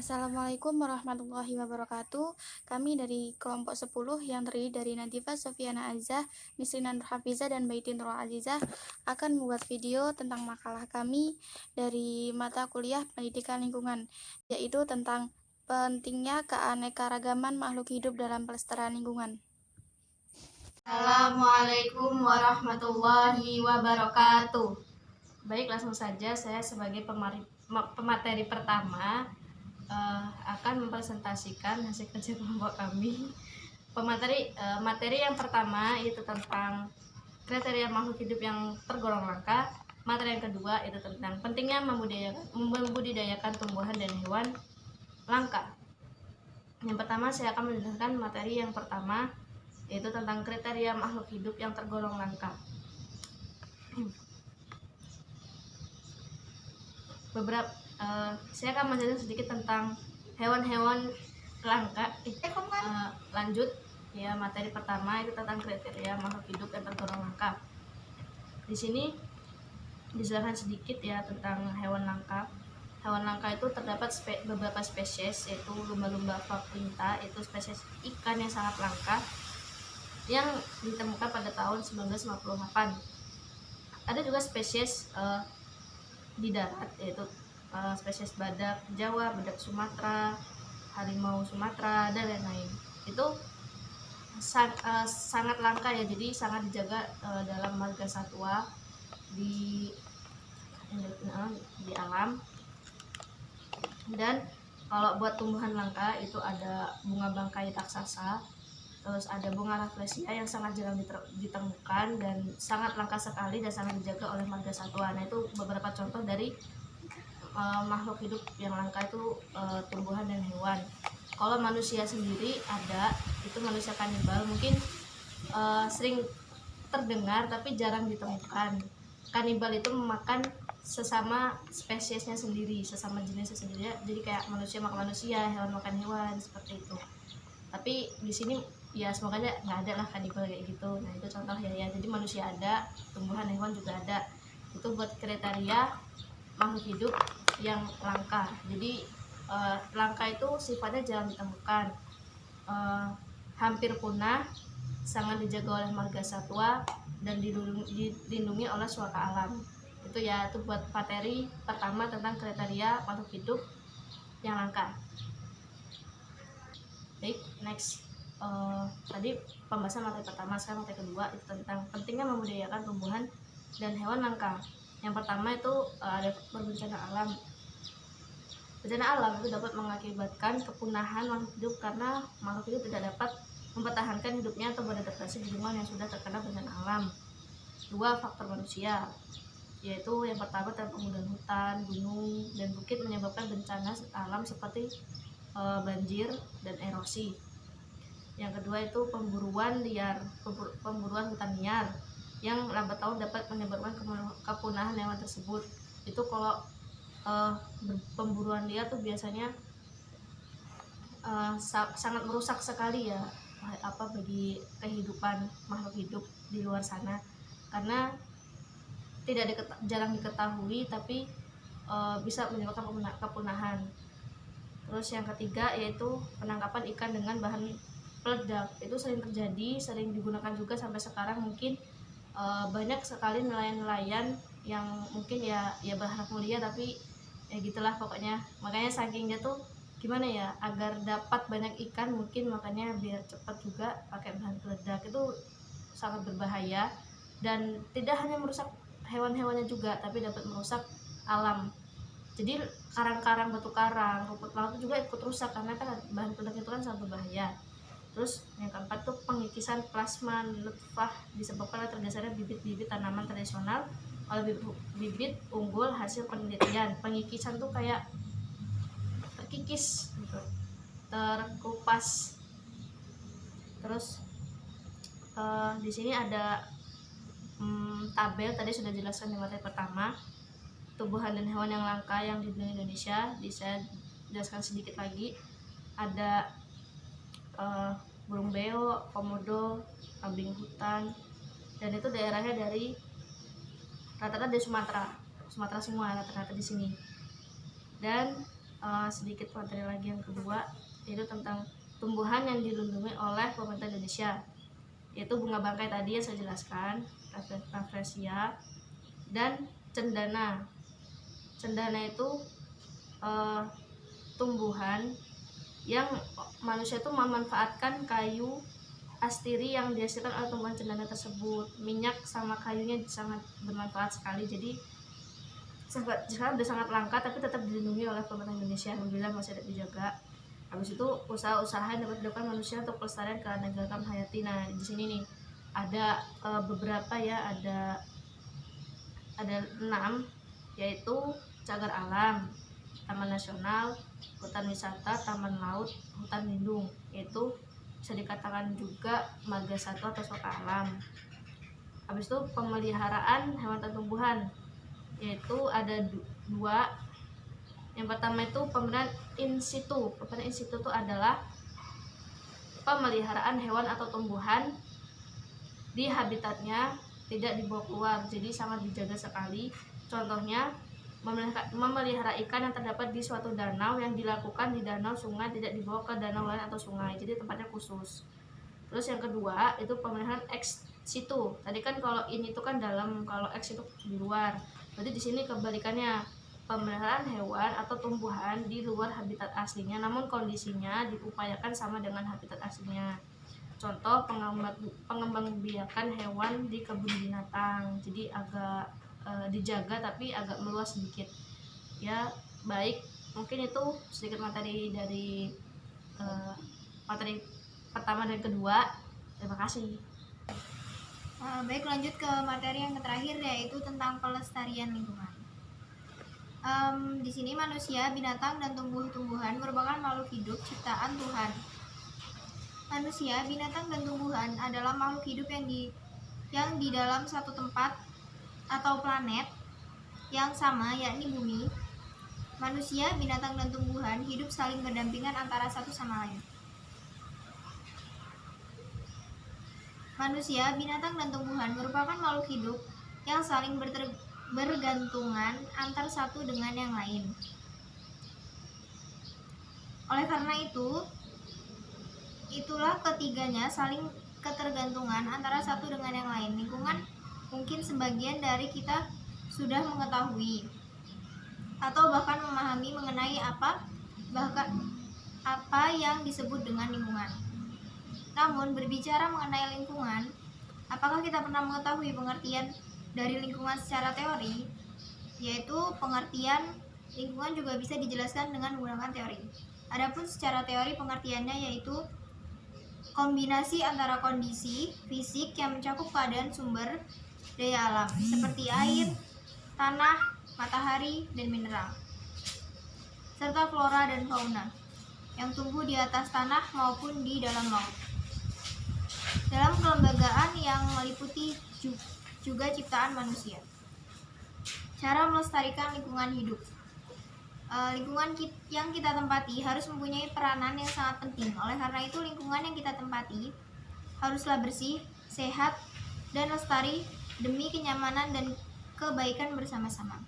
Assalamualaikum warahmatullahi wabarakatuh. Kami dari kelompok 10 yang terdiri dari Nadifa, Sofiana Azizah, Nisrina Nurhafizah, dan Baitin Nurul Azizah akan membuat video tentang makalah kami dari mata kuliah pendidikan lingkungan, yaitu tentang pentingnya keanekaragaman makhluk hidup dalam pelestarian lingkungan. Assalamualaikum warahmatullahi wabarakatuh. Baik, langsung saja saya sebagai pemateri pertama akan mempresentasikan hasil kerja kelompok kami. Materi yang pertama itu tentang kriteria makhluk hidup yang tergolong langka. Materi yang kedua itu tentang pentingnya membudidayakan tumbuhan dan hewan langka. Yang pertama saya akan menjelaskan materi yang pertama, yaitu tentang kriteria makhluk hidup yang tergolong langka. Saya akan menjelaskan sedikit tentang hewan-hewan langka. Lanjut ya, materi pertama itu tentang kriteria makhluk hidup yang tergolong langka. Di sini dijelaskan sedikit ya tentang hewan langka. Hewan langka itu terdapat beberapa spesies, yaitu lumba-lumba vaklinta, itu spesies ikan yang sangat langka yang ditemukan pada tahun 1958. Ada juga spesies di darat, yaitu spesies badak Jawa, badak Sumatera, harimau Sumatera, dan lain-lain. Itu sangat langka ya, jadi sangat dijaga dalam marga satwa di alam. Dan kalau buat tumbuhan langka itu ada bunga bangkai raksasa, terus ada bunga rafflesia yang sangat jarang ditemukan dan sangat langka sekali dan sangat dijaga oleh marga satwa. Nah, itu beberapa contoh dari makhluk hidup yang langka itu, tumbuhan dan hewan. Kalau manusia sendiri ada, itu manusia kanibal, mungkin sering terdengar tapi jarang ditemukan. Kanibal itu memakan sesama spesiesnya sendiri, sesama jenisnya sendiri. Jadi kayak manusia makan manusia, hewan makan hewan, seperti itu. Tapi di sini ya semoga nggak ada lah kanibal kayak gitu. Nah, itu contoh ya. Jadi manusia ada, tumbuhan hewan juga ada. Itu buat kriteria makhluk hidup yang langka. Jadi langka itu sifatnya jarang ditemukan, hampir punah, sangat dijaga oleh marga satwa, dan dilindungi oleh suaka alam. Itu ya, itu buat materi pertama tentang kriteria makhluk hidup yang langka. Baik, next. Tadi pembahasan materi pertama, sekarang materi kedua itu tentang pentingnya membudidayakan tumbuhan dan hewan langka. Yang pertama itu ada bencana alam. Bencana alam itu dapat mengakibatkan kepunahan makhluk hidup karena makhluk hidup tidak dapat mempertahankan hidupnya atau beradaptasi di lingkungan yang sudah terkena bencana alam. Dua, faktor manusia, yaitu yang pertama pembunuhan hutan, gunung, dan bukit menyebabkan bencana alam seperti banjir dan erosi. Yang kedua itu pemburuan liar, pemburuan hutan liar yang lambat laun dapat menyebabkan kepunahan hewan tersebut. Itu kalau pemburuan liar tuh biasanya sangat merusak sekali ya bagi kehidupan makhluk hidup di luar sana, karena jarang diketahui tapi bisa menyebabkan kepunahan. Terus yang ketiga yaitu penangkapan ikan dengan bahan peledak. Itu sering terjadi, sering digunakan juga sampai sekarang. Mungkin banyak sekali nelayan-nelayan yang mungkin ya berharap mulia, tapi ya gitulah pokoknya. Makanya saking dia tuh gimana ya, agar dapat banyak ikan mungkin makanya biar cepat juga pakai bahan peledak. Itu sangat berbahaya dan tidak hanya merusak hewan-hewannya juga, tapi dapat merusak alam. Jadi karang-karang, batu karang, rumput laut itu juga ikut rusak karena kan bahan peledak itu kan sangat berbahaya. Terus yang keempat tuh pengikisan plasma nutfah disebabkan oleh tergesernya bibit-bibit tanaman tradisional oleh bibit unggul hasil penelitian. Pengikisan tuh kayak terkikis gitu, terkupas. Terus di sini ada tabel, tadi sudah jelaskan di materi pertama, tumbuhan dan hewan yang langka yang dilindungi Indonesia. Saya jelaskan sedikit lagi. Ada burung beo, komodo, kambing hutan, dan itu daerahnya dari rata-rata dari Sumatera semua rata-rata di sini. Dan sedikit materi lagi yang kedua, yaitu tentang tumbuhan yang dilindungi oleh pemerintah Indonesia, yaitu bunga bangkai tadi yang saya jelaskan, Rafflesia dan cendana. Cendana itu tumbuhan yang manusia itu memanfaatkan kayu astiri yang dihasilkan oleh tumbuhan cendana tersebut. Minyak sama kayunya sangat bermanfaat sekali, jadi sekarang sudah sangat langka tapi tetap dilindungi oleh pemerintah Indonesia. Alhamdulillah masih ada dijaga. Habis itu usaha-usaha yang dapat dilakukan manusia untuk pelestarian keanekaragaman hayati. Nah, di sini nih ada beberapa ya, ada 6, yaitu cagar alam, taman nasional, hutan wisata, taman laut, hutan lindung, yaitu bisa dikatakan juga marga satwa atau suaka alam. Habis itu pemeliharaan hewan dan tumbuhan, yaitu ada 2. Yang pertama itu pemeliharaan in situ. Pemeliharaan in situ itu adalah pemeliharaan hewan atau tumbuhan di habitatnya, tidak dibawa keluar, jadi sangat dijaga sekali. Contohnya memelihara ikan yang terdapat di suatu danau, yang dilakukan di danau, sungai, tidak dibawa ke danau lain atau sungai, jadi tempatnya khusus. Terus yang kedua itu pemeliharaan ex situ. Tadi kan kalau ini itu kan dalam, kalau ex itu di luar. Berarti di sini kebalikannya, pemeliharaan hewan atau tumbuhan di luar habitat aslinya, namun kondisinya diupayakan sama dengan habitat aslinya. Contoh pengembangbiakan hewan di kebun binatang, jadi agak dijaga tapi agak meluas sedikit. Ya, baik, mungkin itu sedikit materi dari materi pertama dan kedua. Terima kasih. Baik, lanjut ke materi yang terakhir, yaitu tentang pelestarian lingkungan. Di sini manusia, binatang, dan tumbuh-tumbuhan merupakan makhluk hidup ciptaan Tuhan. Manusia, binatang, dan tumbuhan adalah makhluk hidup yang di dalam satu tempat atau planet yang sama, yakni bumi. Manusia, binatang, dan tumbuhan hidup saling berdampingan antara satu sama lain. Manusia, binatang, dan tumbuhan merupakan makhluk hidup yang saling bergantungan antar satu dengan yang lain. Oleh karena itulah ketiganya saling ketergantungan antara satu dengan yang lain. Lingkungan mungkin sebagian dari kita sudah mengetahui atau bahkan memahami mengenai apa yang disebut dengan lingkungan. Namun berbicara mengenai lingkungan, apakah kita pernah mengetahui pengertian dari lingkungan secara teori? Yaitu pengertian lingkungan juga bisa dijelaskan dengan menggunakan teori. Adapun secara teori pengertiannya yaitu kombinasi antara kondisi fisik yang mencakup keadaan sumber daya alam seperti air, tanah, matahari, dan mineral, serta flora dan fauna yang tumbuh di atas tanah maupun di dalam laut. Dalam kelembagaan yang meliputi juga ciptaan manusia. Cara melestarikan lingkungan hidup. Lingkungan yang kita tempati harus mempunyai peranan yang sangat penting. Oleh karena itu, lingkungan yang kita tempati haruslah bersih, sehat, dan lestari demi kenyamanan dan kebaikan bersama-sama.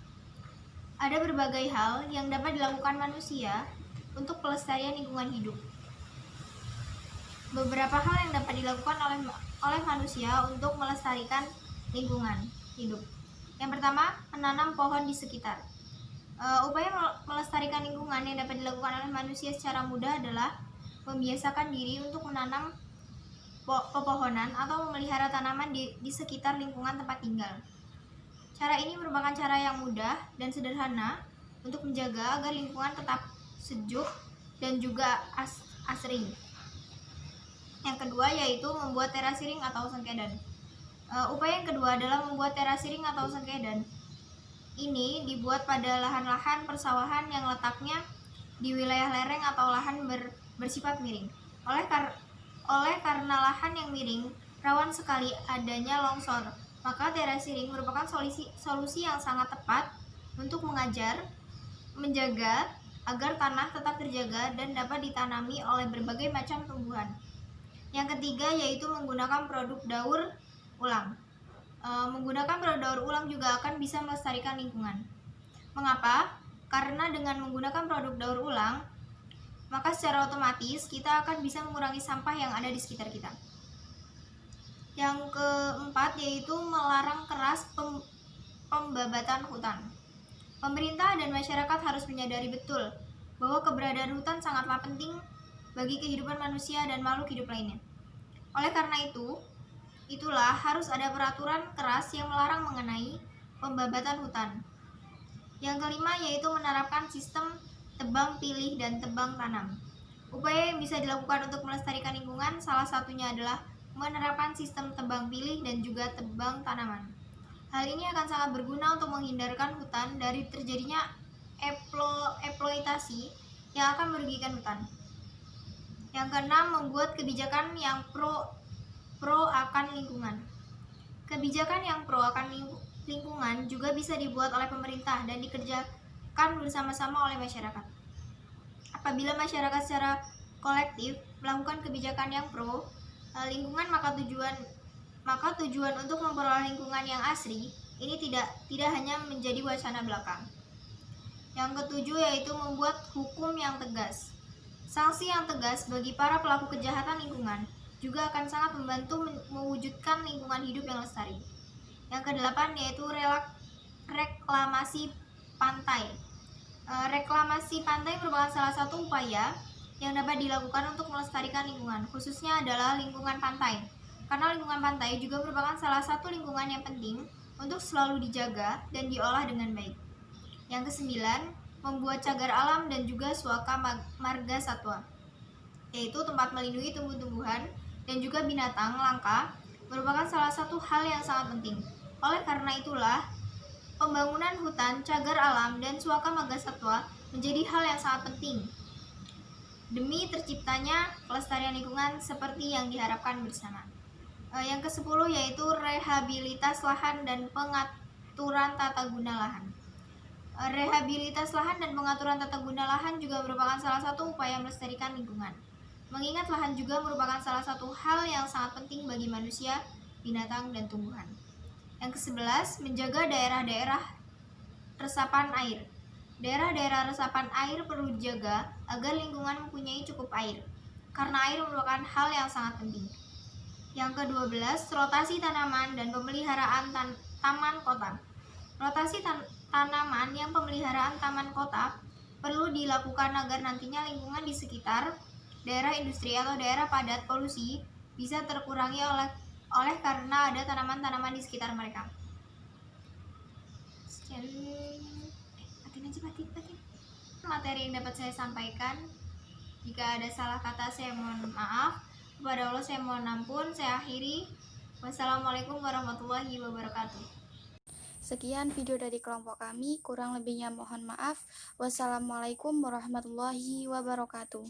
Ada berbagai hal yang dapat dilakukan manusia untuk pelestarian lingkungan hidup. Beberapa hal yang dapat dilakukan oleh manusia untuk melestarikan lingkungan hidup. Yang pertama, menanam pohon di sekitar. Upaya melestarikan lingkungan yang dapat dilakukan oleh manusia secara mudah adalah membiasakan diri untuk menanam pepohonan atau memelihara tanaman di sekitar lingkungan tempat tinggal. Cara ini merupakan cara yang mudah dan sederhana untuk menjaga agar lingkungan tetap sejuk dan juga asri. Yang kedua yaitu membuat terasiring atau sengkedan. Upaya yang kedua adalah membuat terasiring atau sengkedan. Ini dibuat pada lahan-lahan persawahan yang letaknya di wilayah lereng atau lahan bersifat miring. Oleh karena lahan yang miring rawan sekali adanya longsor, maka terasiring merupakan solusi yang sangat tepat untuk menjaga agar tanah tetap terjaga dan dapat ditanami oleh berbagai macam tumbuhan. Yang ketiga yaitu menggunakan produk daur ulang. Menggunakan produk daur ulang juga akan bisa melestarikan lingkungan. Mengapa? Karena dengan menggunakan produk daur ulang, maka secara otomatis kita akan bisa mengurangi sampah yang ada di sekitar kita. Yang keempat yaitu melarang keras pembabatan hutan. Pemerintah dan masyarakat harus menyadari betul bahwa keberadaan hutan sangatlah penting bagi kehidupan manusia dan makhluk hidup lainnya. Oleh karena itulah harus ada peraturan keras yang melarang mengenai pembabatan hutan. Yang kelima yaitu menerapkan sistem tebang pilih dan tebang tanam. Upaya yang bisa dilakukan untuk melestarikan lingkungan salah satunya adalah menerapkan sistem tebang pilih dan juga tebang tanaman. Hal ini akan sangat berguna untuk menghindarkan hutan dari terjadinya eksploitasi yang akan merugikan hutan. Yang keenam, membuat kebijakan yang pro akan lingkungan. Kebijakan yang pro akan lingkungan juga bisa dibuat oleh pemerintah dan dikerjakan bersama-sama oleh masyarakat. Apabila masyarakat secara kolektif melakukan kebijakan yang pro lingkungan, maka tujuan untuk memperoleh lingkungan yang asri ini tidak hanya menjadi wacana belaka. Yang ketujuh yaitu membuat hukum yang tegas. Sanksi yang tegas bagi para pelaku kejahatan lingkungan juga akan sangat membantu mewujudkan lingkungan hidup yang lestari. Yang kedelapan yaitu reklamasi pantai. Reklamasi pantai merupakan salah satu upaya yang dapat dilakukan untuk melestarikan lingkungan, khususnya adalah lingkungan pantai. Karena lingkungan pantai juga merupakan salah satu lingkungan yang penting untuk selalu dijaga dan diolah dengan baik. Yang kesembilan, membuat cagar alam dan juga suaka marga satwa, yaitu tempat melindungi tumbuh-tumbuhan dan juga binatang langka, merupakan salah satu hal yang sangat penting. Oleh karena itulah, pembangunan hutan, cagar alam, dan suaka marga satwa menjadi hal yang sangat penting demi terciptanya kelestarian lingkungan seperti yang diharapkan bersama. Yang ke-10 yaitu rehabilitas lahan dan pengaturan tata guna lahan. Rehabilitas lahan dan pengaturan tata guna lahan juga merupakan salah satu upaya melestarikan lingkungan. Mengingat lahan juga merupakan salah satu hal yang sangat penting bagi manusia, binatang, dan tumbuhan. Yang ke-11, menjaga daerah-daerah resapan air. Daerah-daerah resapan air perlu dijaga agar lingkungan mempunyai cukup air, karena air merupakan hal yang sangat penting. Yang ke-12, rotasi tanaman dan pemeliharaan taman kota. Rotasi tanaman yang pemeliharaan taman kota perlu dilakukan agar nantinya lingkungan di sekitar daerah industri atau daerah padat polusi bisa terkurangi oleh karena ada tanaman-tanaman di sekitar mereka. Sekian. Materi yang dapat saya sampaikan. Jika ada salah kata saya mohon maaf. Kepada Allah saya mohon ampun. Saya akhiri. Wassalamualaikum warahmatullahi wabarakatuh. Sekian video dari kelompok kami, kurang lebihnya mohon maaf. Wassalamualaikum warahmatullahi wabarakatuh.